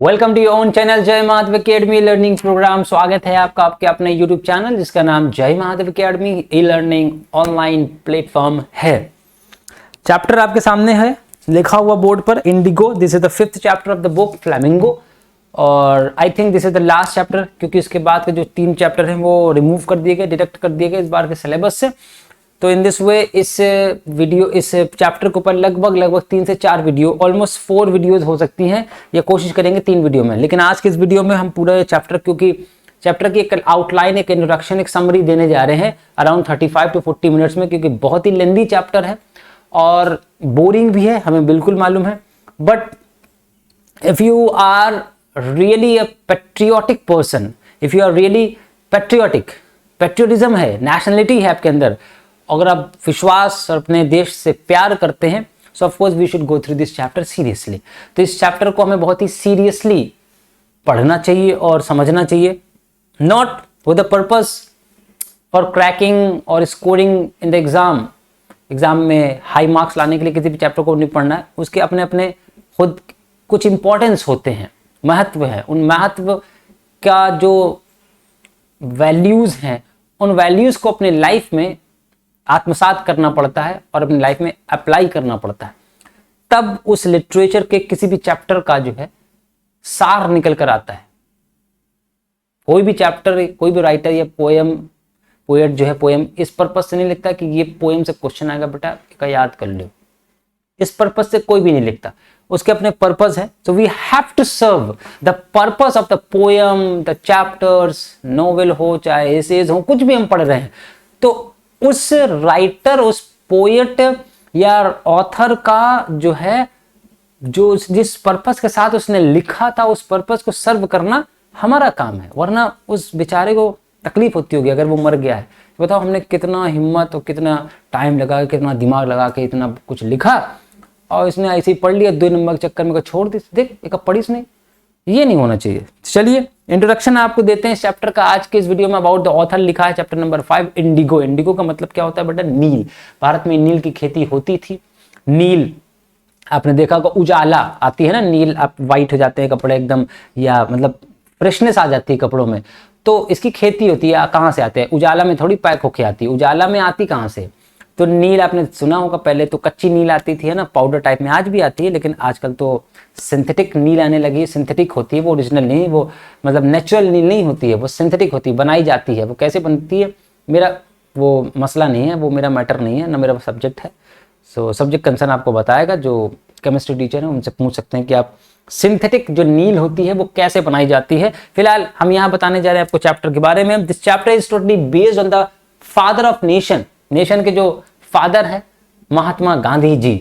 Welcome to your own channel Jai Mahadev academy learning programme. स्वागत है आपका आपके अपने यूट्यूब चैनल जिसका नाम Jai Mahadev academy E learning online platform है। चैप्टर आपके सामने है लिखा हुआ बोर्ड पर, Indigo. This is the 5th chapter of the book Flamingo और I think this is the last chapter, क्योंकि इसके बाद के जो 3 चैप्टर हैं वो रिमूव कर दिए गए, डिडक्ट कर दिए गए इस बार के सिलेबस से। तो इन दिस वे इस चैप्टर के ऊपर लगभग 3 से 4 वीडियो, ऑलमोस्ट 4 वीडियोस हो सकती हैं, या कोशिश करेंगे 3 वीडियो में। लेकिन आज के इस वीडियो में हम पूरा चैप्टर, क्योंकि चैप्टर की एक आउटलाइन, एक इंट्रोडक्शन, एक समरी देने जा रहे हैं अराउंड 35 to 40 मिनट्स में, क्योंकि बहुत ही लेंदी चैप्टर है और बोरिंग भी है, हमें बिल्कुल मालूम है। But if you are really a patriotic person, if you are really patriotism है, नेशनलिटी है आपके अंदर, अगर आप विश्वास और अपने देश से प्यार करते हैं, so of course we should go through this chapter seriously. तो इस चैप्टर को हमें बहुत ही सीरियसली पढ़ना चाहिए और समझना चाहिए, not with the purpose for cracking और स्कोरिंग इन द एग्जाम में हाई मार्क्स लाने के लिए किसी भी चैप्टर को नहीं पढ़ना है। उसके अपने अपने खुद कुछ इंपॉर्टेंस होते हैं, महत्व है। उन महत्व का जो वैल्यूज हैं, उन वैल्यूज को अपने लाइफ में आत्मसात करना पड़ता है और अपनी लाइफ में अप्लाई करना पड़ता है, तब उस लिटरेचर के किसी भी चैप्टर का जो है सार निकल कर आता है। कोई भी चैप्टर, कोई भी राइटर या पोएट जो है पोएम इस पर्पस से नहीं लिखता कि ये पोएम से क्वेश्चन आएगा बेटा इसका याद कर लो, इस पर्पस से कोई भी नहीं लिखता। उसके अपने पर्पस है। So we have to serve the purpose of the poem, the chapters, novel हो चाहे एसेज हो, कुछ भी हम पढ़ रहे हैं, तो उस राइटर, उस पोएट या ऑथर का जो है, जो जिस पर्पस के साथ उसने लिखा था, उस पर्पस को सर्व करना हमारा काम है। वरना उस बेचारे को तकलीफ होती होगी अगर वो मर गया है। बताओ हमने कितना हिम्मत और कितना टाइम लगा के, कितना दिमाग लगा के इतना कुछ लिखा, और इसने ऐसे ही पढ़ लिया 2 नंबर के चक्कर में छोड़ दी। देख एक पढ़ी नहीं, ये नहीं होना चाहिए। चलिए इंट्रोडक्शन आपको देते हैं इस चैप्टर का आज के इस वीडियो में। अबाउट द ऑथर लिखा है चैप्टर नंबर 5, इंडिगो। इंडिगो का मतलब क्या होता है बेटा? नील। भारत में नील की खेती होती थी। नील आपने देखा होगा, उजाला आती है ना, नील आप वाइट हो जाते हैं कपड़े एकदम, या मतलब फ्रेशनेस आ जाती है कपड़ों में, तो इसकी खेती होती है। कहाँ से आते हैं? उजाला में थोड़ी पैक होके आती है, उजाला में आती कहाँ से? तो नील आपने सुना होगा, पहले तो कच्ची नील आती थी, है ना, पाउडर टाइप में, आज भी आती है, लेकिन आजकल तो सिंथेटिक नील आने लगी है। सिंथेटिक होती है वो, ओरिजिनल नहीं, वो मतलब नेचुरल नील नहीं होती है, वो सिंथेटिक होती है, बनाई जाती है। वो कैसे बनती है मेरा वो मसला नहीं है, वो मेरा मैटर नहीं है, ना मेरा सब्जेक्ट है। सो सब्जेक्ट कंसर्न आपको बताएगा, जो केमिस्ट्री टीचर है उनसे पूछ सकते हैं कि आप सिंथेटिक जो नील होती है वो कैसे बनाई जाती है। फिलहाल हम यहाँ बताने जा रहे हैं आपको चैप्टर के बारे में। This chapter is totally based on the father of nation. Nation के जो फादर है Mahatma Gandhi ji,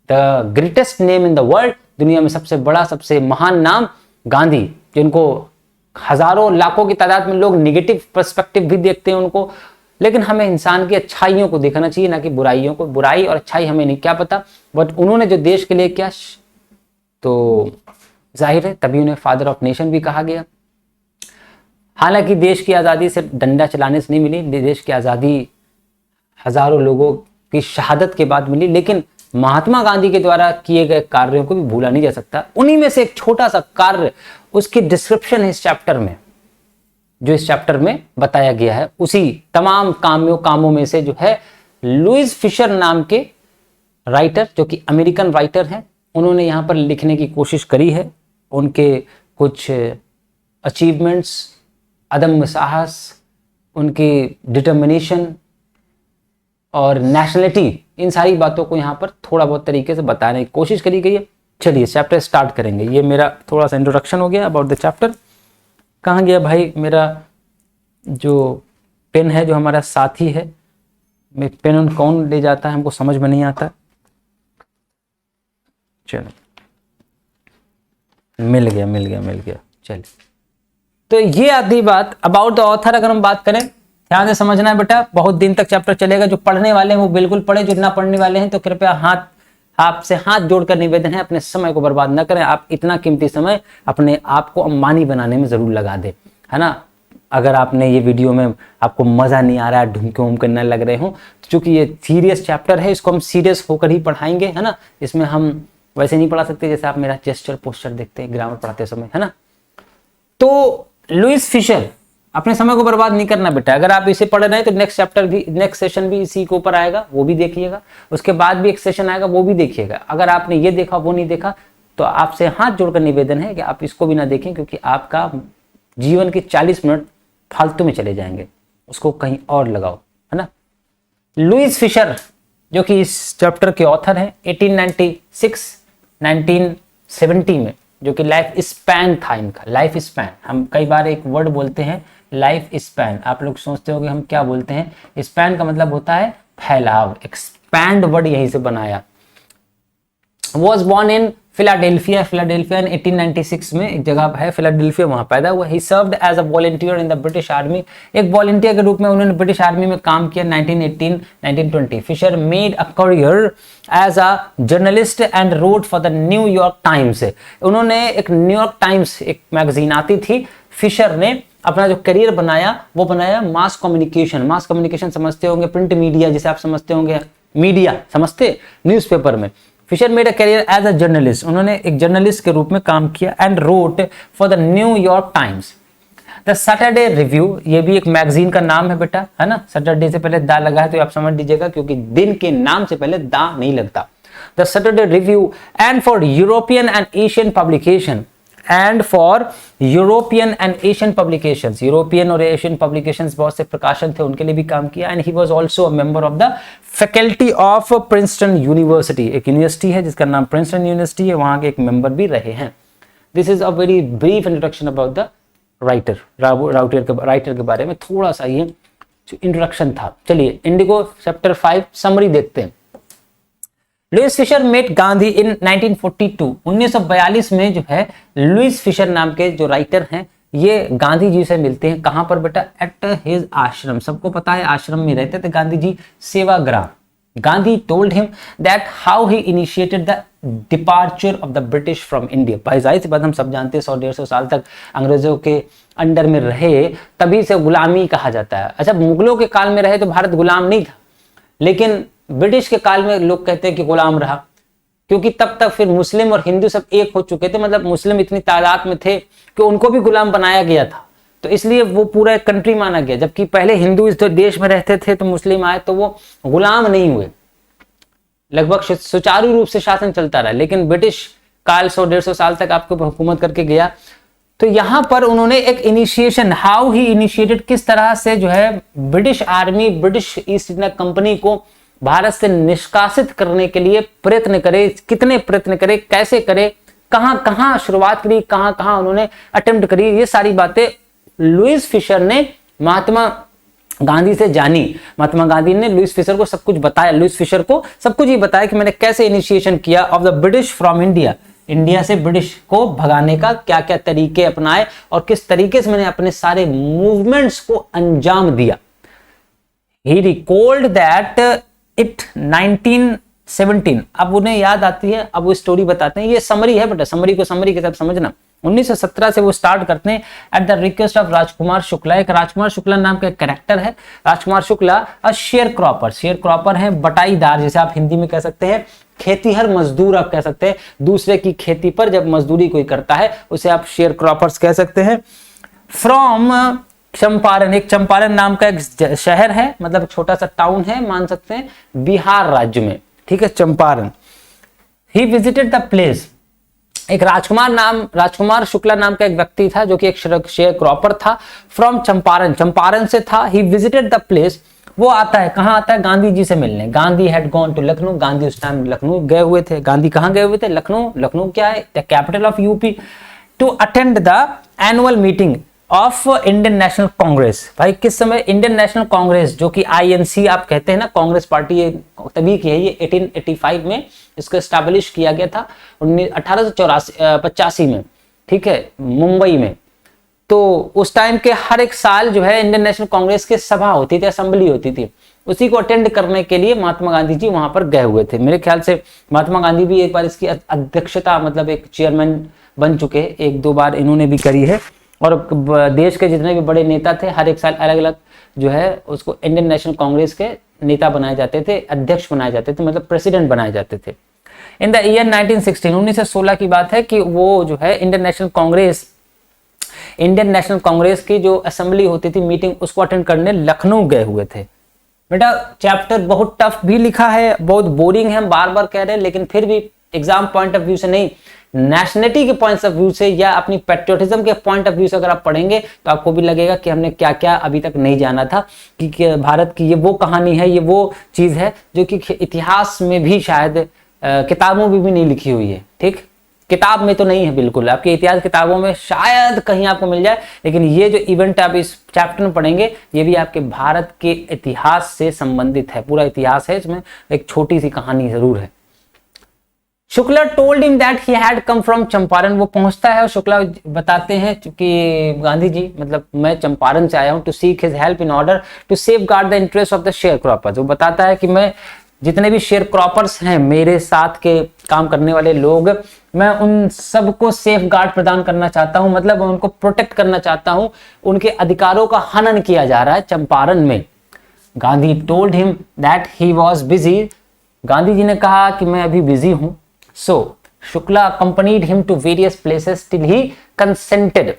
the greatest name in the world, दुनिया में सबसे बड़ा सबसे महान नाम गांधी, जिनको हजारों लाखों की तादाद में लोग निगेटिव पर्सपेक्टिव भी देखते हैं उनको, लेकिन हमें इंसान की अच्छाइयों को देखना चाहिए, ना कि बुराइयों को। बुराई और अच्छाई हमें नहीं क्या पता, बट उन्होंने जो देश के लिए किया, तो जाहिर है तभी उन्हें फादर ऑफ नेशन भी कहा गया। हालांकि देश की आज़ादी सिर्फ डंडा चलाने से नहीं मिली, देश की आज़ादी हजारों लोगों की शहादत के बाद मिली, लेकिन महात्मा गांधी के द्वारा किए गए कार्यों को भी भूला नहीं जा सकता। उन्हीं में से एक छोटा सा कार्य, उसकी डिस्क्रिप्शन है इस चैप्टर में, जो इस चैप्टर में बताया गया है। उसी तमाम कामों में से जो है लुइस फिशर नाम के राइटर, जो कि अमेरिकन राइटर हैं, उन्होंने यहाँ पर लिखने की कोशिश करी है। उनके कुछ अचीवमेंट्स, अदम्य साहस, उनकी डिटर्मिनेशन और नेशनलिटी, इन सारी बातों को यहाँ पर थोड़ा बहुत तरीके से बताने की कोशिश करी गई है। चलिए चैप्टर स्टार्ट करेंगे। ये मेरा थोड़ा सा इंट्रोडक्शन हो गया अबाउट द चैप्टर। कहाँ गया भाई मेरा जो पेन है, जो हमारा साथी है? मैं पेन कौन ले जाता है, हमको समझ में नहीं आता। चलो मिल गया। चलिए, तो ये आधी बात अबाउट द ऑथर। अगर हम बात करें, ध्यान से समझना है बेटा, बहुत दिन तक चैप्टर चलेगा। जो पढ़ने वाले हैं वो बिल्कुल पढ़े, जो ना पढ़ने वाले हैं तो कृपया आपसे हाथ जोड़कर निवेदन है, अपने समय को बर्बाद ना करें। आप इतना कीमती समय अपने आप को अंबानी बनाने में जरूर लगा दें, है ना। अगर आपने ये वीडियो में आपको मजा नहीं आ रहा है, ढूंढ के उम करने लग रहे हो, तो चूंकि ये सीरियस चैप्टर है, इसको हम सीरियस होकर ही पढ़ाएंगे, है ना। इसमें हम वैसे नहीं पढ़ा सकते जैसे आप मेरा जेस्चर पोस्चर देखते हैं ग्रामर पढ़ाते समय, है ना। तो लुईस फिशर, अपने समय को बर्बाद नहीं करना बेटा। अगर आप इसे पढ़ रहे हैं तो नेक्स्ट चैप्टर भी, नेक्स्ट सेशन भी इसी के ऊपर आएगा, वो भी देखिएगा। उसके बाद भी एक सेशन आएगा, वो भी देखिएगा। अगर आपने ये देखा वो नहीं देखा तो आपसे हाथ जोड़कर निवेदन है कि आप इसको भी ना देखें, क्योंकि आपका जीवन के 40 मिनट फालतू में चले जाएंगे। उसको कहीं और लगाओ, है ना। लुईस फिशर जो कि इस चैप्टर के ऑथर हैं, 1896 1970 में, जो कि लाइफ स्पैन था इनका। लाइफ स्पैन, हम कई बार एक वर्ड बोलते हैं लाइफ स्पैन, आप लोग सोचते हो कि हम क्या बोलते हैं। स्पैन का मतलब होता है फैलाव, एक्सपैंड वर्ड यहीं से बनाया। Was born in Philadelphia, Philadelphia 1896 में एक जगह है फिलाडेल्फिया, वहां पैदा हुआ। He served as a volunteer in the British army, एक वॉलंटियर के रूप में उन्होंने ब्रिटिश आर्मी में काम किया 1918-1920। Fisher made a career as a journalist and wrote for the New York Times. उन्होंने एक न्यूयॉर्क टाइम्स, एक मैगजीन आती थी, फिशर ने अपना जो करियर बनाया वो बनाया मास कम्युनिकेशन। मास कम्युनिकेशन समझते होंगे, प्रिंट मीडिया जिसे आप समझते होंगे, मीडिया समझते, न्यूज़पेपर में। Fisher made a career as a journalist, उन्होंने एक जर्नलिस्ट के रूप में काम किया। And wrote for the New York Times, the Saturday review, ये भी एक मैगजीन का नाम है बेटा, है ना। सैटरडे से पहले दा लगा है तो आप समझ लीजिएगा, क्योंकि दिन के नाम से पहले दा नहीं लगता। The Saturday review and for European and Asian publication, and for European and Asian publications, European और एशियन पब्लिकेशंस बहुत से प्रकाशन थे, उनके लिए भी काम किया। And he was also a member of the faculty of Princeton university, एक यूनिवर्सिटी है जिसका नाम प्रिंसटन यूनिवर्सिटी है, वहां के एक मेंबर भी रहे हैं। This is a very brief introduction about the writer, writer के बारे में थोड़ा सा ये इंट्रोडक्शन था। चलिए इंडिगो चैप्टर 5 समरी देखते हैं। लुईस फिशर मेट गांधी इन 1942, 1942 में जो है लुईस फिशर नाम के जो राइटर हैं ये गांधी जी से मिलते हैं। कहां पर बेटा? एट हिज आश्रम, सबको पता है आश्रम में रहते थे Gandhi ji, Sevagram. Gandhi told him that how he initiated the departure of the British from India. भाई जाहिर सी बात, हम सब जानते हैं 100-150 साल तक अंग्रेजों के अंडर में रहे, तभी से गुलामी कहा जाता है। अच्छा, मुगलों के काल में रहे तो भारत गुलाम नहीं था, लेकिन ब्रिटिश के काल में लोग कहते हैं कि गुलाम रहा, क्योंकि तब तक फिर मुस्लिम और हिंदू सब एक हो चुके थे। मतलब मुस्लिम इतनी तादाद में थे कि उनको भी गुलाम बनाया गया था, तो इसलिए वो पूरा एक कंट्री माना गया। जबकि पहले हिंदू इस देश में रहते थे तो मुस्लिम आए तो वो गुलाम नहीं हुए, लगभग सुचारू रूप से शासन चलता रहा। लेकिन ब्रिटिश काल 100-150 साल तक आपके ऊपर हुकूमत करके गया। तो यहां पर उन्होंने एक इनिशिएशन, हाउ ही इनिशिएटेड, किस तरह से जो है British army, British east India company को भारत से निष्कासित करने के लिए प्रयत्न करे, कितने प्रयत्न करे, कैसे करे, कहां कहां शुरुआत करी, कहां कहां उन्होंने अटेम्प्ट करी, ये सारी बातें लुईस फिशर ने महात्मा गांधी से जानी। महात्मा गांधी ने लुईस फिशर को सब कुछ बताया, लुईस फिशर को सब कुछ ये बताया कि मैंने कैसे इनिशिएशन किया of the British from India, India से ब्रिटिश को भगाने का क्या क्या तरीके अपनाए और किस तरीके से मैंने अपने सारे मूवमेंट्स को अंजाम दिया। ही रिकॉल्ड दैट इट 1917, अब उन्हें याद आती है, अब वो स्टोरी बताते हैं। ये समरी है बेटा, समरी को समरी के साथ समझना। 1917 से वो स्टार्ट करते हैं at the request of Rajkumar Shukla. एक राजकुमार शुक्ला नाम का कैरेक्टर है। Rajkumar Shukla a sharecropper, sharecropper है बटाईदार, जैसे आप हिंदी में कह सकते हैं खेतीहर मजदूर, आप कह सकते हैं दूसरे की खेती पर जब मजदूरी कोई करता है उसे आप शेयर क्रॉपर्स कह सकते हैं। फ्रॉम चंपारण, एक चंपारण नाम का एक शहर है, मतलब छोटा सा टाउन है, मान सकते हैं बिहार राज्य में, ठीक है, चंपारण। ही विजिटेड द प्लेस, एक राजकुमार शुक्ला नाम का एक व्यक्ति था जो कि एक शेयर क्रॉपर था, फ्रॉम चंपारण, चंपारण से था। ही विजिटेड द प्लेस, वो आता है, कहां आता है? गांधी जी से मिलने। Gandhi had gone to Lucknow, Gandhi उस टाइम लखनऊ गए हुए थे। गांधी कहां गए हुए थे? लखनऊ। लखनऊ क्या है? The capital of UP. To attend the annual meeting of Indian National Congress. भाई किस समय? इंडियन नेशनल कांग्रेस, जो कि आईएनसी आप कहते हैं ना, कांग्रेस पार्टी तभी की है ये, 1885 में इसको एस्टैब्लिश किया गया था, 1885 में, ठीक है, मुंबई में। तो उस टाइम के हर एक साल जो है इंडियन नेशनल कांग्रेस की सभा होती थी, असेंबली होती थी, उसी को अटेंड करने के लिए महात्मा गांधी जी वहां पर गए हुए थे। मेरे ख्याल से महात्मा गांधी भी एक बार इसकी अध्यक्षता, मतलब एक चेयरमैन बन चुके, 1-2 बार इन्होंने भी करी है। और देश के जितने भी बड़े नेता थे हर एक साल अलग अलग जो है उसको इंडियन नेशनल कांग्रेस के नेता बनाए जाते थे, अध्यक्ष बनाए जाते थे, मतलब प्रेसिडेंट बनाए जाते थे। इन द ईयर 1916, 1916 की बात है कि वो जो है इंडियन नेशनल कांग्रेस की जो असेंबली होती थी, मीटिंग, उसको अटेंड करने लखनऊ गए हुए थे। बेटा चैप्टर बहुत टफ भी लिखा है, बहुत बोरिंग है, हम बार बार कह रहे हैं, लेकिन फिर भी एग्जाम पॉइंट ऑफ व्यू से नहीं, नेशनलिटी के पॉइंट ऑफ व्यू से या अपनी पेट्रियोटिज्म के पॉइंट ऑफ व्यू से अगर आप पढ़ेंगे तो आपको भी लगेगा कि हमने क्या क्या अभी तक नहीं जाना था, कि भारत की ये वो कहानी है, ये वो चीज है जो कि इतिहास में भी शायद किताबों में भी नहीं लिखी हुई है। ठीक, किताब में तो नहीं है बिल्कुल, आपके इतिहास किताबों में शायद कहीं आपको मिल जाए, लेकिन ये जो इवेंट आप इस चैप्टर में पढ़ेंगे ये भी आपके भारत के इतिहास से संबंधित है, पूरा इतिहास है, इसमें एक छोटी सी कहानी जरूर है। Shukla told him that he had come from Champaran, वो पहुंचता है और शुक्ला बताते हैं कि गांधी जी, मतलब मैं चंपारण से आया हूं, to seek his help in order to safeguard the interest of the sharecroppers. वो बताता है कि मैं जितने भी शेयर क्रॉपर्स हैं, मेरे साथ के काम करने वाले लोग, मैं उन सबको सेफ गार्ड प्रदान करना चाहता हूं, मतलब उनको प्रोटेक्ट करना चाहता हूं, उनके अधिकारों का हनन किया जा रहा है चंपारण में। Gandhi told him that he was busy, Gandhi ji ने कहा कि मैं अभी बिजी हूं। सो Shukla accompanied him to various places till he consented।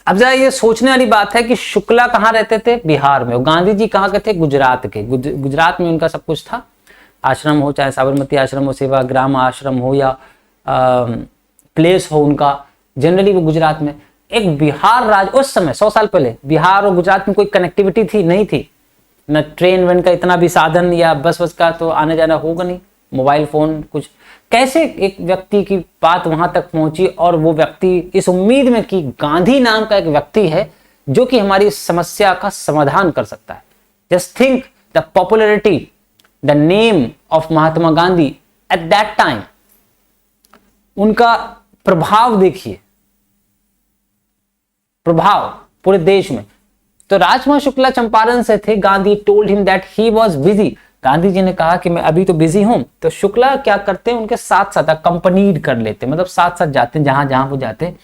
अब जरा ये सोचने वाली बात है कि शुक्ला कहां रहते थे, बिहार में, और गांधी जी कहां के थे, गुजरात के। गुजरात में उनका सब कुछ था, आश्रम हो, चाहे साबरमती आश्रम हो, सेवा ग्राम आश्रम हो, या प्लेस हो उनका, जनरली वो गुजरात में। एक बिहार राज्य उस समय 100 साल पहले बिहार और गुजरात में कोई कनेक्टिविटी थी नहीं थी, न ट्रेन वेन का इतना भी साधन या बस का तो आने जाना होगा नहीं, मोबाइल फोन कुछ, कैसे एक व्यक्ति की बात वहां तक पहुंची, और वो व्यक्ति इस उम्मीद में कि गांधी नाम का एक व्यक्ति है जो कि हमारी समस्या का समाधान कर सकता है। Just think the popularity, the name of Mahatma Gandhi at that time, उनका प्रभाव देखिए, प्रभाव पूरे देश में। तो राजकुमार शुक्ला चंपारण से थे। Gandhi told him that he was busy, Gandhi ji ने कहा कि मैं अभी तो बिजी हूं। तो शुक्ला क्या करते हैं, उनके साथ साथ अकंपनीड कर लेते, मतलब साथ साथ जाते हैं जहां जहां वो जाते,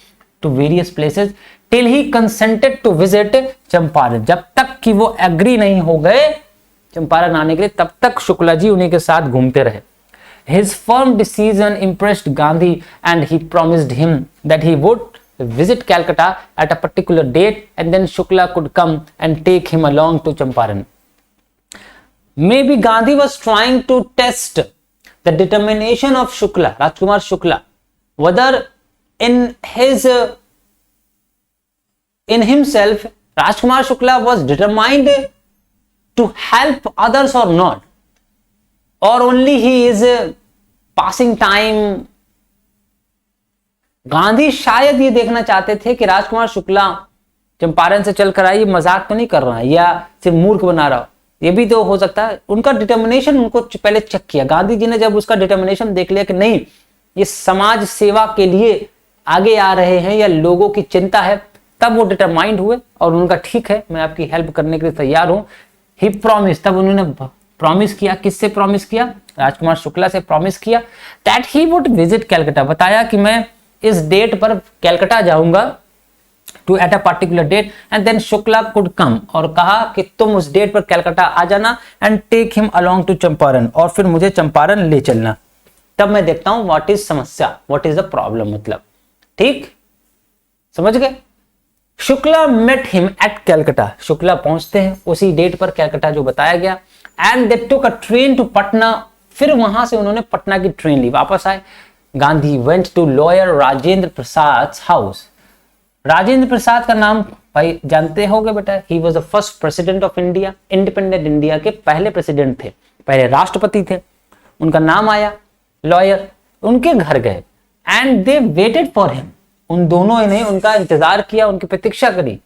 to various places till he consented to visit Champaran, जब तक कि वो एग्री नहीं हो गए चंपारण आने के लिए, तब तक शुक्ला जी उन्हीं के साथ घूमते रहे। His firm decision impressed Gandhi and he promised him that he would visit Calcutta at a particular date and then Shukla could come and take him along to Champaran. Maybe Gandhi was trying to test the determination of Shukla, Rajkumar Shukla, whether in himself Rajkumar Shukla was determined to help others or not, or only he is passing time. Gandhi शायद ये देखना चाहते थे कि राजकुमार शुक्ला चंपारण से चलकर आए, ये मजाक तो नहीं कर रहा है या सिर्फ मूर्ख बना रहा, ये भी तो हो सकता है। उनका डिटर्मिनेशन उनको पहले चेक किया। गांधी जी ने जब उसका डिटर्मिनेशन देख लिया कि नहीं, ये समाज सेवा के लिए आगे आ रहे हैं या लोगों की चिंता है, तब वो डिटरमाइंड हुए और उनका ठीक है, मैं आपकी हेल्प करने के लिए तैयार हूं। ही प्रॉमिस, तब उन्होंने प्रॉमिस किया। किससे प्रॉमिस किया? राजकुमार शुक्ला से प्रॉमिस किया। That he would visit Calcutta, बताया कि मैं इस डेट पर कैलकाटा जाऊंगा, to at a particular date, and then Shukla could come, और कहा कि तुम उस डेट पर कैलकाटा आ जाना, and take him along to Champaran, और फिर मुझे चंपारण ले चलना, तब मैं देखता हूं व्हाट इज समस्या, व्हाट इज द प्रॉब्लम, मतलब ठीक समझ गए। Shukla met him at Calcutta, Shukla पहुंचते हैं उसी डेट पर कैलकाटा जो बताया गया, and they took a train to Patna, फिर वहां से उन्होंने पटना की ट्रेन ली, वापस आए। Gandhi went to lawyer Rajendra Prasad house. Rajendra Prasad का नाम भाई जानते होगे बेटा, he was the first president of India, independent India के पहले प्रेसिडेंट थे, पहले राष्ट्रपति थे। उनका नाम आया, लॉयर, उनके घर गए, and they waited for him, उन दोनों ने उनका इंतजार किया, उनकी प्रतीक्षा करी,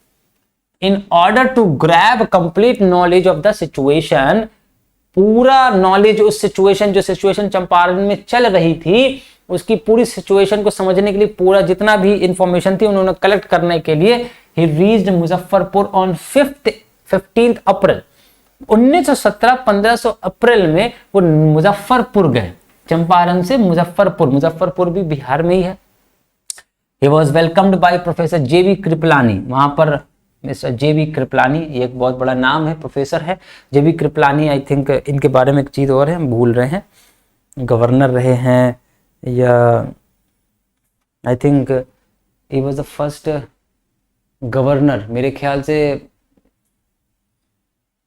in order to grab complete knowledge of the situation, पूरा नॉलेज उस सिचुएशन, जो सिचुएशन चंपारण में चल रही थी, उसकी पूरी सिचुएशन को समझने के लिए पूरा जितना भी इंफॉर्मेशन थी उन्होंने कलेक्ट करने के लिए ही रीच्ड मुजफ्फरपुर ऑन 15 अप्रैल 1917, 1500 अप्रैल में वो मुजफ्फरपुर गए। चंपारण से मुजफ्फरपुर, मुजफ्फरपुर भी बिहार में ही है। He was welcomed by professor J B Kripalani, वहां पर मिस्टर जेबी कृपलानी, ये एक बहुत बड़ा नाम है, प्रोफेसर है जेबी कृपलानी। आई थिंक इनके बारे में एक चीज और है, हम भूल रहे हैं, गवर्नर रहे हैं, या I think he was the first governor, मेरे ख्याल से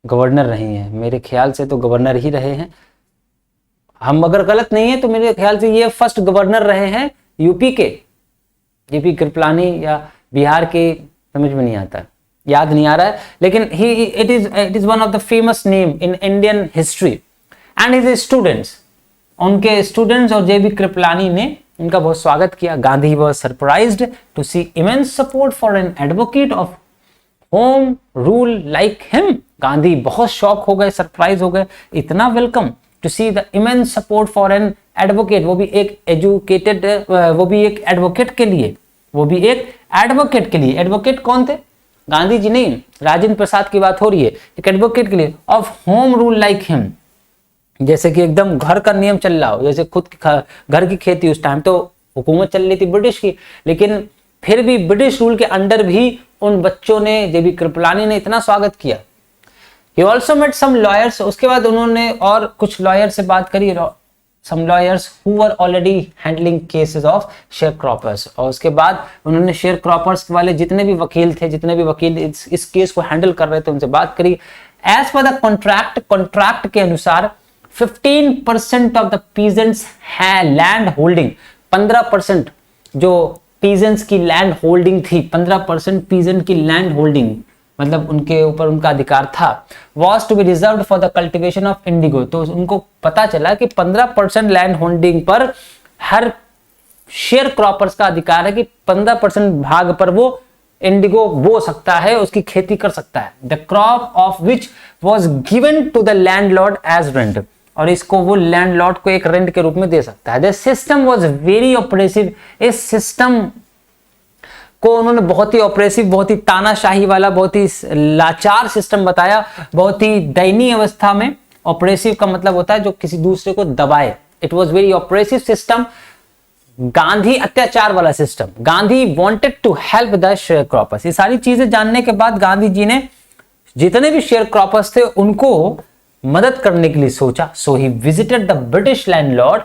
गवर्नर रही हैं, मेरे ख्याल से तो गवर्नर ही रहे हैं। हम अगर गलत नहीं है तो मेरे ख्याल से ये फर्स्ट गवर्नर रहे हैं यूपी के, यूपी कृपलानी या बिहार के, समझ में नहीं आता, याद नहीं आ रहा है, लेकिन it is one of the famous name in Indian history and his students, उनके स्टूडेंट्स और जेबी कृपलानी ने उनका बहुत स्वागत किया। Gandhi was surprised to see immense support for an advocate of home rule like him. Gandhi बहुत शॉक हो गए, सरप्राइज हो गए, इतना welcome to see the immense support for an advocate, वो भी एक एजुकेटेड, वो भी एक एडवोकेट के लिए, वो भी एक एडवोकेट के लिए। एडवोकेट कौन थे? गांधी जी नहीं, राजेंद्र प्रसाद की बात हो रही है। एक एडवोकेट के लिए of home rule like him, जैसे कि एकदम घर का नियम चल रहा हो, जैसे खुद घर की खेती, उस टाइम तो हुकूमत चल रही थी ब्रिटिश की, लेकिन फिर भी ब्रिटिश रूल के अंडर भी उन बच्चों ने, जेबी कृपलानी ने इतना स्वागत किया। He also met some lawyers, उसके बाद उन्होंने और कुछ लॉयर से बात करी, some lawyers who were already handling cases of sharecroppers, और उसके बाद उन्होंने शेयर क्रॉपर्स वाले जितने भी वकील थे, जितने भी वकील इस केस को हैंडल कर रहे थे, उनसे बात करी। एज पर द कॉन्ट्रैक्ट के अनुसार 15% ऑफ द पीजेंट्स है लैंड होल्डिंग, 15% जो पीजेंट्स की लैंड होल्डिंग थी, 15% पीजेंट की लैंड होल्डिंग, मतलब उनके ऊपर उनका अधिकार था, was to be reserved for the cultivation of indigo। तो उनको पता चला कि 15% लैंड होल्डिंग पर हर शेयर क्रॉपर्स का अधिकार है कि 15% भाग पर वो इंडिगो बो सकता है, उसकी खेती कर सकता है। The crop of which was given to the landlord as rent, और इसको वो लैंडलॉर्ड को एक रेंट के रूप में दे सकता है। The system was very oppressive, इस सिस्टम को उन्होंने बहुत ही ऑपरेसिव, बहुत ही तानाशाही वाला, बहुत ही लाचार सिस्टम बताया, बहुत ही दयनीय अवस्था में। ऑपरेसिव का मतलब होता है जो किसी दूसरे को दबाए। It was very oppressive system, Gandhi अत्याचार वाला system. Gandhi wanted to help the sharecroppers. ये सारी चीजें जानने के बाद गांधी जी ने जितने भी शेयर क्रॉपर्स थे उनको मदद करने के लिए सोचा। So he visited the British landlord.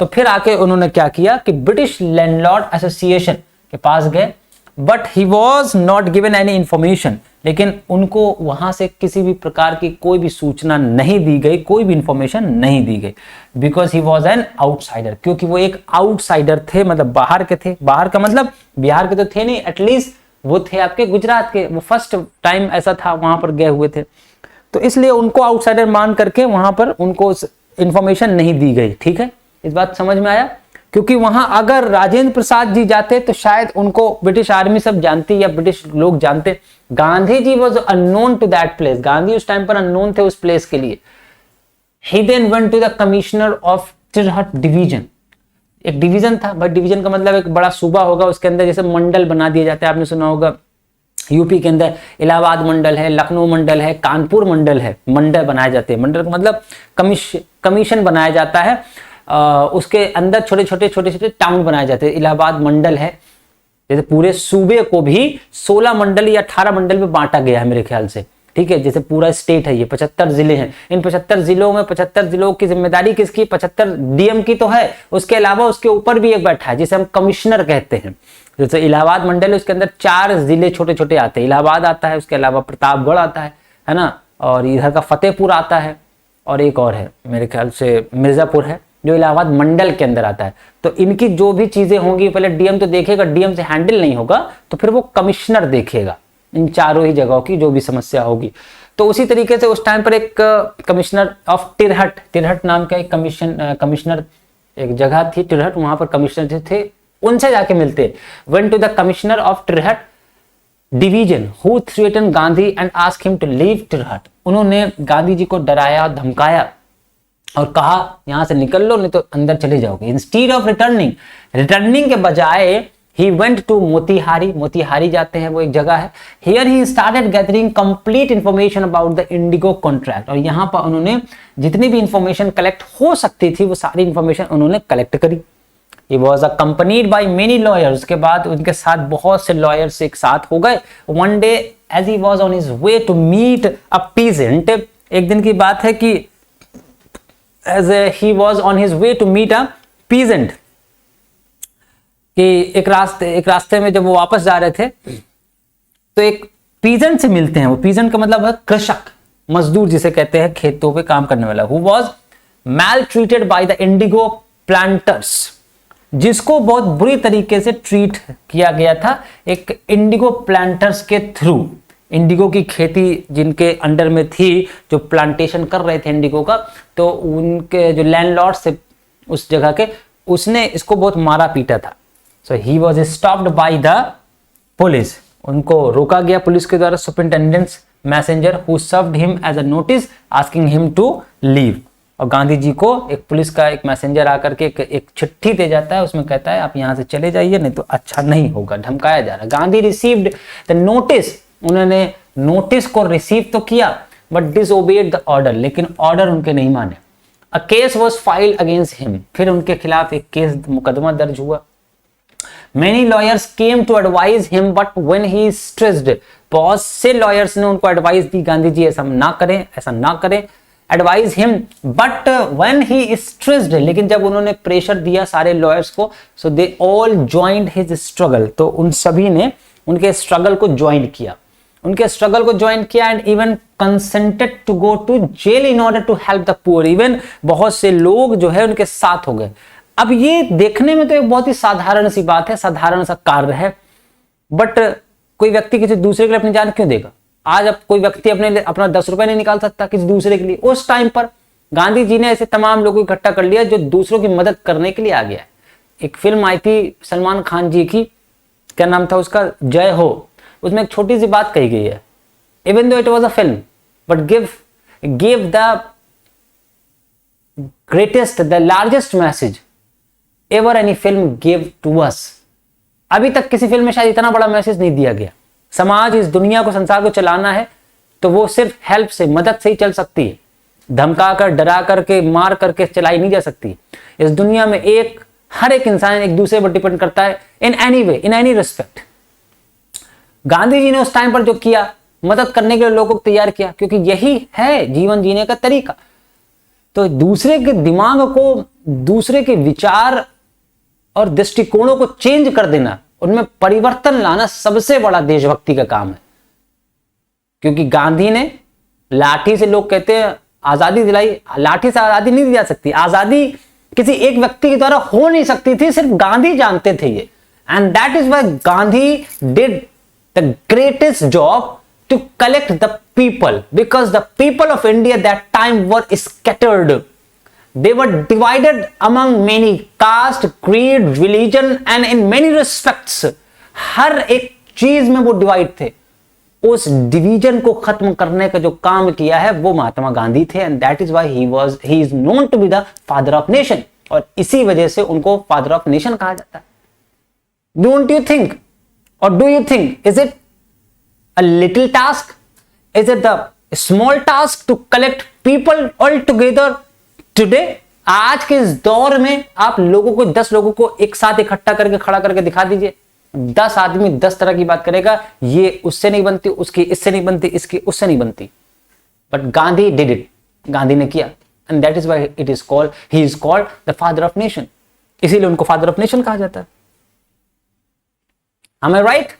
तो फिर आके उन्होंने क्या किया कि ब्रिटिश लैंडलॉर्ड एसोसिएशन के पास गए, but he was not given any information, लेकिन उनको वहां से किसी भी प्रकार की कोई भी सूचना नहीं दी गई, कोई भी इंफॉर्मेशन नहीं दी गई, because he was an outsider, क्योंकि वो एक आउटसाइडर थे, मतलब बाहर के थे। बाहर का मतलब बिहार के तो थे नहीं, एटलीस्ट वो थे आपके गुजरात के, वो फर्स्ट टाइम ऐसा था वहां पर गए हुए थे, तो इसलिए उनको आउटसाइडर मान करके वहां पर उनको इंफॉर्मेशन नहीं दी गई। ठीक है, इस बात समझ में आया? क्योंकि वहां अगर राजेंद्र प्रसाद जी जाते तो शायद उनको ब्रिटिश आर्मी सब जानती या ब्रिटिश लोग जानते। Gandhi ji was unknown to that place, Gandhi उस टाइम पर अननोन थे उस प्लेस के लिए। He then went to the commissioner of Tirhut division. एक डिवीजन था, बट डिवीजन का मतलब एक बड़ा सूबा होगा, उसके अंदर जैसे मंडल बना दिए जाते हैं, आपने सुना होगा यूपी के अंदर इलाहाबाद मंडल है, लखनऊ मंडल है, कानपुर मंडल है, मंडल बनाए जाते हैं। मंडल का मतलब कमीशन बनाया जाता है, उसके अंदर छोटे छोटे टाउन बनाए जाते हैं। इलाहाबाद मंडल है, जैसे पूरे सूबे को भी 16 मंडल या 18 मंडल में बांटा गया है मेरे ख्याल से। ठीक है, जैसे पूरा स्टेट है, ये 75 जिले हैं। इन 75 जिलों में 75 जिलों की जिम्मेदारी किसकी? 75 डीएम की तो है, उसके अलावा उसके ऊपर भी एक बैठा है जिसे हम कमिश्नर कहते हैं। जैसे इलाहाबाद मंडल है, उसके अंदर 4 जिले छोटे छोटे आते हैं। इलाहाबाद आता है, उसके अलावा प्रतापगढ़ आता है ना, और इधर का फतेहपुर आता है, और एक और है मेरे ख्याल से मिर्जापुर है, जो इलाहाबाद मंडल के अंदर आता है। तो इनकी जो भी चीजें होंगी, पहले डीएम तो देखेगा, डीएम से हैंडल नहीं होगा तो फिर वो कमिश्नर देखेगा इन चारों ही जगहों की जो भी समस्या होगी। तो उसी तरीके से उस टाइम पर एक कमिश्नर ऑफ तिरहट नाम का एक कमिश्नर एक जगह थी तिरहट, वहां पर कमिश्नर थे, उनसे जाके मिलते। Went to the commissioner of Tirhut division who threaten Gandhi and ask him to leave Tirhut. उन्होंने गांधी जी को डराया, धमकाया और कहा यहां से निकल लो, नहीं तो अंदर चले जाओगे। इंस्टीड ऑफ रिटर्निंग के बजाय he went to Motihari. Motihari जाते हैं, वो एक जगह है। Here he started gathering complete information about the indigo contract. और यहाँ पर उन्होंने जितनी भी इंफॉर्मेशन कलेक्ट हो सकती थी वो सारी इंफॉर्मेशन उन्होंने कलेक्ट करी। He was accompanied by many lawyers। उसके बाद उनके साथ बहुत से lawyers एक साथ हो गए। One day as he was on his way to meet a peasant, एक दिन की बात है कि as he was on his way to meet a peasant, कि एक रास्ते में जब वो वापस जा रहे थे तो एक पीजेंट से मिलते हैं। वो पीजेंट का मतलब है कृषक, मजदूर जिसे कहते हैं, खेतों पे काम करने वाला। Who was maltreated by the indigo planters, जिसको बहुत बुरी तरीके से ट्रीट किया गया था एक इंडिगो प्लांटर्स के थ्रू। इंडिगो की खेती जिनके अंडर में थी, जो प्लांटेशन कर रहे थे इंडिगो का, तो उनके जो लैंडलॉर्ड से उस जगह के, उसने इसको बहुत मारा पीटा था। So he was stopped by the police, उनको रोका गया पुलिस के द्वारा। Superintendent's messenger who served him as a notice asking him to leave, और गांधी जी को एक पुलिस का एक मैसेंजर आकर के एक चिट्ठी दे जाता है, उसमें कहता है आप यहां से चले जाइए नहीं तो अच्छा नहीं होगा, धमकाया जा रहा है। गांधी रिसीव्ड द नोटिस, उन्होंने नोटिस को रिसीव तो किया बट डिसओबेड द ऑर्डर, लेकिन ऑर्डर उनके नहीं माने। A case was filed against him, फिर उनके खिलाफ एक केस मुकदमा दर्ज हुआ। Many lawyers came to advise him, but when he stressed, बहुत से lawyers ने उनको एडवाइस दी, गांधी जी ऐसा ना करें, ऐसा ना करें, advise him, but when he stressed, लेकिन जब उन्होंने प्रेशर दिया सारे लॉयर्स को, so they all joined his struggle, तो उन सभी ने उनके स्ट्रगल को ज्वाइन किया, and even consented to go to jail in order to help the poor, even बहुत से लोग जो है उनके साथ हो गए। अब ये देखने में तो एक बहुत ही साधारण सी बात है, साधारण सा कार्य है, बट कोई व्यक्ति किसी दूसरे के लिए अपनी जान क्यों देगा? आज अब कोई व्यक्ति अपने लिए अपना 10 रुपए नहीं निकाल सकता किसी दूसरे के लिए। उस टाइम पर गांधी जी ने ऐसे तमाम लोगों को इकट्ठा कर लिया जो दूसरों की मदद करने के लिए आ गया है। एक फिल्म आई थी सलमान खान जी की, क्या नाम था उसका, जय हो, उसमें एक छोटी सी बात कही गई है, even though it was a film but give the greatest, the largest message ever any film give to us. अभी तक किसी फिल्म में शायद इतना बड़ा मैसेज नहीं दिया गया। समाज, इस दुनिया को, संसार को चलाना है तो वो सिर्फ हेल्प से, मदद से ही चल सकती है। धमका कर, डरा करके, मार करके चलाई नहीं जा सकती। इस दुनिया में हर एक इंसान एक दूसरे पर डिपेंड करता है, in any way, in any respect. Gandhi ji ने उस टाइम पर जो किया, मदद करने के लिए लोगों को तैयार किया, क्योंकि यही है जीवन जीने का तरीका। तो दूसरे के दिमाग को, दूसरे के विचार और दृष्टिकोणों को चेंज कर देना, उनमें परिवर्तन लाना सबसे बड़ा देशभक्ति का काम है। क्योंकि गांधी ने लाठी से, लोग कहते हैं आजादी दिलाई, लाठी से आजादी नहीं दी जा सकती। आजादी किसी एक व्यक्ति के द्वारा हो नहीं सकती थी, सिर्फ गांधी जानते थे ये। And that is why Gandhi did the greatest job to collect the people, because the people of India that time were scattered. They were divided among many caste, creed, religion and in many respects. हर एक चीज में वो divide थे। उस division को खत्म करने का जो काम किया है वो महात्मा गांधी थे, and that is why he is known to be the father of nation, और इसी वजह से उनको फादर ऑफ नेशन कहा जाता है। Don't you think, or do you think, is it a little task? Is it the small task to collect people all together today? आज के इस दौर में आप लोगों को, 10 लोगों को एक साथ इकट्ठा करके खड़ा करके दिखा दीजिए, 10 आदमी 10 तरह की बात करेगा, ये उससे नहीं बनती, उसकी इससे नहीं बनती, इसकी उससे नहीं बनती। But Gandhi did it, Gandhi ने किया, and that is why it is called, he is called the father of nation. इसीलिए उनको फादर ऑफ नेशन कहा जाता है। Am I right?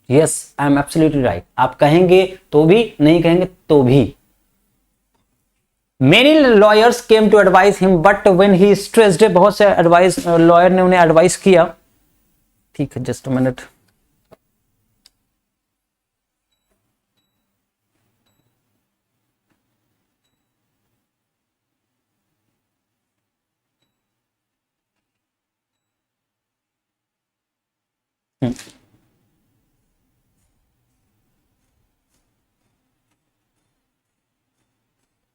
Yes, I am absolutely right. आप कहेंगे तो भी, नहीं कहेंगे तो भी। Many lawyers came to advise him, but when he stressed, बहुत से एडवाइस लॉयर ने उन्हें एडवाइस किया। ठीक है, जस्ट अ मिनट।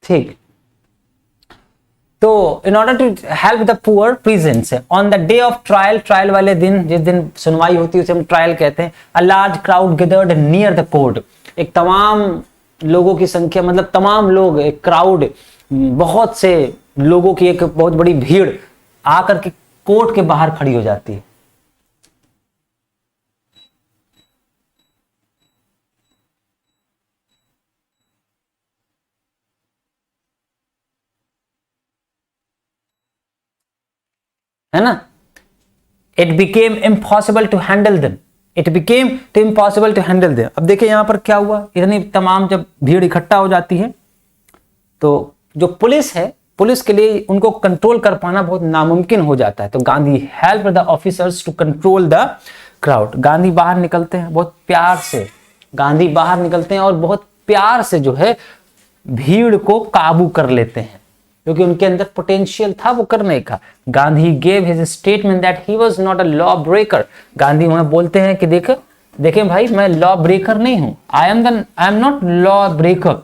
ठीक, तो in order to help the poor peasants, on the day of trial, trial वाले दिन, जिस दिन सुनवाई होती है उसे हम ट्रायल कहते हैं, a large crowd gathered near the court, एक तमाम लोगों की संख्या, मतलब तमाम लोग, एक क्राउड, बहुत से लोगों की एक बहुत बड़ी भीड़ आकर के कोर्ट के बाहर खड़ी हो जाती है। है ना। It became impossible to handle them, it became to impossible to handle them. अब देखिए यहां पर क्या हुआ, इतनी तमाम जब भीड़ इकट्ठा हो जाती है तो जो पुलिस है, पुलिस के लिए उनको कंट्रोल कर पाना बहुत नामुमकिन हो जाता है। तो Gandhi help the officers to control the crowd. Gandhi बाहर निकलते हैं, बहुत प्यार से गांधी बाहर निकलते हैं और बहुत प्यार से जो है भीड़ को काबू कर लेते हैं, क्योंकि उनके अंदर पोटेंशियल था वो करने का। Gandhi gave his statement that he was not a law breaker. Gandhi वहां बोलते हैं कि देखें भाई, मैं लॉ ब्रेकर नहीं हूं, I am not law breaker.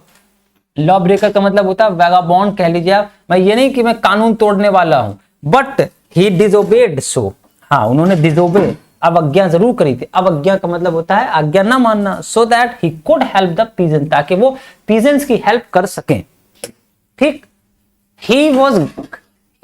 Law breaker का मतलब होता है वैगाबॉन्ड कह लीजिए आप। मैं ये नहीं कि मैं कानून तोड़ने वाला हूं, बट ही डिसोबेड। सो हाँ, उन्होंने डिसोबे, अवज्ञा जरूर करी थी। अवज्ञा का मतलब होता है आज्ञा ना मानना। So that he could help the peasant, ताकि वो पीजेंट्स की हेल्प कर सकें। ठीक, ही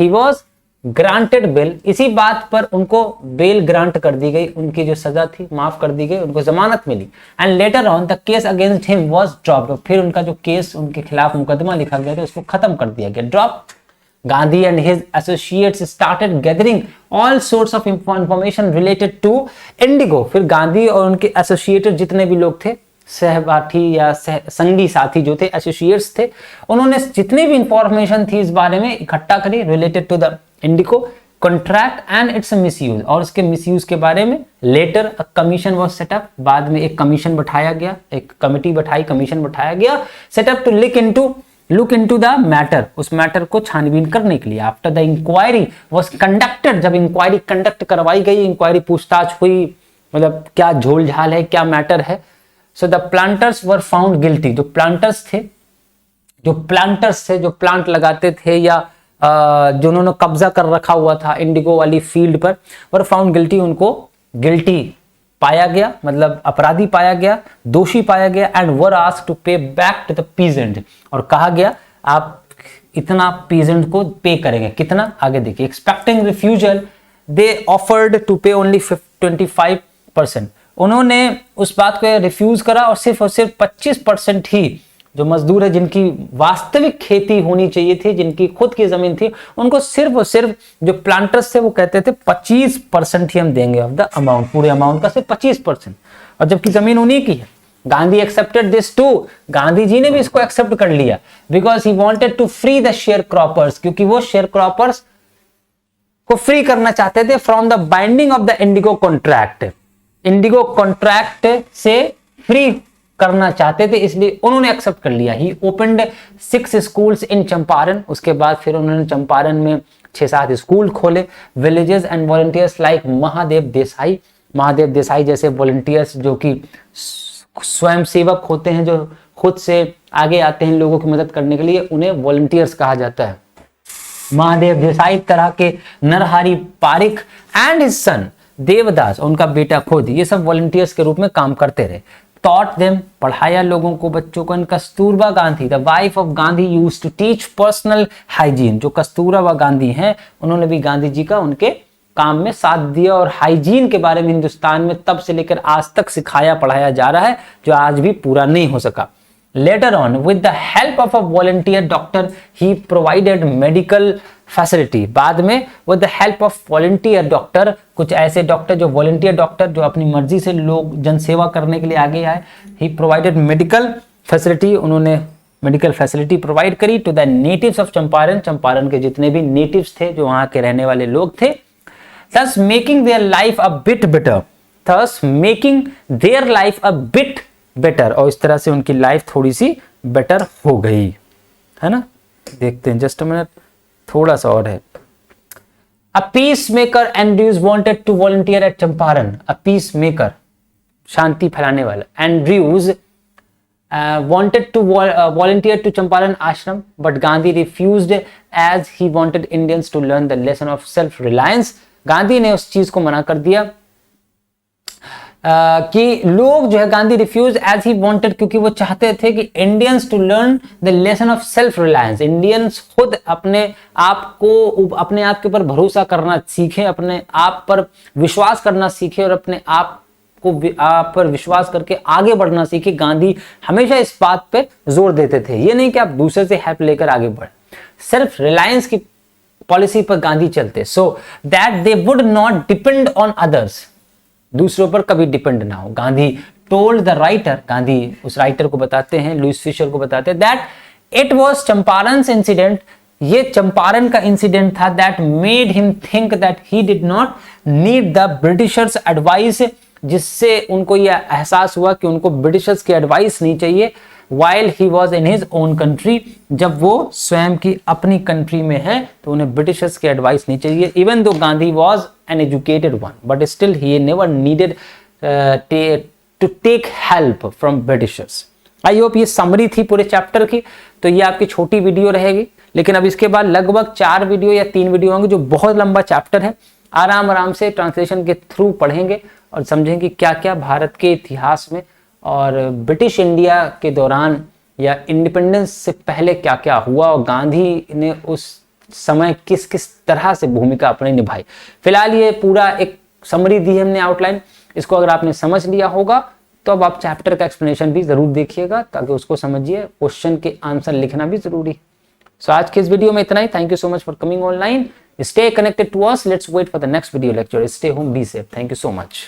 वॉज ग्रांटेड बेल। इसी बात पर उनको बेल ग्रांट कर दी गई, उनकी जो सजा थी माफ कर दी गई, उनको जमानत मिली। And later on the case against him was dropped. फिर उनका जो केस उनके खिलाफ मुकदमा लिखा गया था उसको खत्म कर दिया गया, drop. Gandhi and his associates started gathering all sorts of information related to indigo. फिर गांधी और उनके एसोसिएटेड जितने भी लोग थे, सहपाठी या संगी साथी जो थे, एसोसिएट्स थे, उन्होंने जितनी भी इंफॉर्मेशन थी इस बारे में इकट्ठा करी related to the indigo contract and its misuse, और उसके मिसयूज के बारे में। Later a commission was set up, बाद में एक कमीशन बैठाया गया, एक कमिटी बैठाई, कमीशन बैठाया गया, set up to look into the matter, उस मैटर को छानबीन करने के लिए। After the inquiry was conducted, जब इंक्वायरी कंडक्ट करवाई गई, इंक्वायरी पूछताछ हुई, मतलब क्या झोल झाल है, क्या मैटर है। So the planters were found guilty. जो प्लांटर्स थे, जो प्लांट लगाते थे या जो उन्होंने कब्जा कर रखा हुआ था इंडिगो वाली फील्ड पर, वर फाउंड गिल्टी, उनको गिल्टी पाया गया, मतलब अपराधी पाया गया, दोषी पाया गया। एंड वर आस्क्ड टू पे बैक टू द पीजेंट, और कहा गया आप इतना पीजेंट को पे करेंगे, कितना, आगे देखिए। Expecting refusal they offered to pay only 25%। उन्होंने उस बात को रिफ्यूज करा और सिर्फ 25% ही जो मजदूर है, जिनकी वास्तविक खेती होनी चाहिए थी, जिनकी खुद की जमीन थी, उनको सिर्फ और सिर्फ जो प्लांटर्स थे वो कहते थे 25% ही हम देंगे ऑफ द अमाउंट, पूरे अमाउंट का सिर्फ 25%, और जबकि जमीन उन्हीं की है। Gandhi accepted this too, Gandhi ji ने भी इसको एक्सेप्ट कर लिया, because he wanted to free the sharecroppers, क्योंकि वो शेयर क्रॉपर्स को फ्री करना चाहते थे from the binding of the indigo contract, indigo contract से फ्री करना चाहते थे, इसलिए उन्होंने एक्सेप्ट कर लिया। He opened 6 schools in Champaran, उसके बाद फिर उन्होंने चंपारण में 6-7 स्कूल खोले। Villages and volunteers like Mahadev Desai जैसे वॉलंटियर्स जो कि स्वयं सेवक होते हैं, जो खुद से आगे आते हैं लोगों की मदद करने के लिए, उन्हें वॉलंटियर्स कहा जाता है। महादेव देसाई तरह के Narhari Parikh and his son Devdas, उनका बेटा खुद, ये सब वॉलंटियर्स के रूप में काम करते रहे। taught them, पढ़ाया लोगों को, बच्चों को। Kasturba Gandhi, the wife of Gandhi, used to teach personal hygiene. जो कस्तूरबा गांधी हैं, उन्होंने भी गांधी जी का उनके काम में साथ दिया, और हाइजीन के बारे में हिंदुस्तान में तब से लेकर आज तक सिखाया पढ़ाया जा रहा है, जो आज भी पूरा नहीं हो सका। Later on, with the help of a volunteer doctor, he provided medical facility. बाद में with the help of volunteer doctor, कुछ ऐसे डॉक्टर जो volunteer डॉक्टर जो अपनी मर्जी से लोग जनसेवा करने के लिए आगे आए, he provided medical facility, उन्होंने मेडिकल फैसिलिटी प्रोवाइड करी to the natives of Champaran, Champaran के जितने भी नेटिव्स थे, जो वहां के रहने वाले लोग थे, thus making their life a bit better, thus making their life a bit better, और इस तरह से उनकी लाइफ थोड़ी सी बेटर हो गई, है ना। देखते हैं, जस्ट अ मिनट, थोड़ा सा और है। A peace maker Andrews wanted to volunteer at Champaran, a peace maker, शांति फैलाने वाला। Andrews wanted to volunteer to Champaran ashram, but Gandhi refused as he wanted Indians to learn the lesson of self reliance. Gandhi ने उस चीज को मना कर दिया कि लोग जो है, Gandhi refuse as he wanted, क्योंकि वो चाहते थे कि Indians to learn the lesson of self reliance, Indians खुद अपने आप के ऊपर भरोसा करना सीखें, अपने आप पर विश्वास करना सीखें, और अपने आप पर विश्वास करके आगे बढ़ना सीखे। गांधी हमेशा इस बात पे जोर देते थे, ये नहीं कि आप दूसरे से हेल्प लेकर आगे बढ़े। सेल्फ रिलायंस की पॉलिसी पर गांधी चलते, so that they would not depend on others, दूसरों पर कभी डिपेंड ना हो। Gandhi told the writer, Gandhi उस राइटर को बताते हैं, लुईस फिशर को बताते हैं, that it was Champaran incident, ये चंपारण का इंसिडेंट था, that made him think that he did not need the Britishers advice, जिससे उनको यह एहसास हुआ कि उनको ब्रिटिशर्स की एडवाइस नहीं चाहिए, while he was in his own country, जब वो स्वयं की अपनी कंट्री में है तो उन्हें ब्रिटिशर्स की एडवाइस नहीं चाहिए। Even though Gandhi was an educated one, but still he never needed to take help from Britishers. I hope ये समरी थी पूरे चैप्टर की। तो ये आपकी छोटी वीडियो रहेगी, लेकिन अब इसके बाद लगभग 4 वीडियो या 3 वीडियो होंगे जो बहुत लंबा चैप्टर है। आराम आराम से ट्रांसलेशन के थ्रू पढ़ेंगे और समझेंगे क्या क्या भारत के इतिहास में और ब्रिटिश इंडिया के दौरान या इंडिपेंडेंस से पहले क्या क्या हुआ और गांधी ने उस समय किस किस तरह से भूमिका अपनी निभाई। फिलहाल ये पूरा एक समरी दी है हमने, आउटलाइन। इसको अगर आपने समझ लिया होगा तो अब आप चैप्टर का एक्सप्लेनेशन भी जरूर देखिएगा ताकि उसको समझिए, क्वेश्चन के आंसर लिखना भी जरूरी। सो आज के इस वीडियो में इतना ही। Thank you so much for coming online. Stay connected to us. Let's wait for the next video lecture. Stay home, be safe. Thank you so much.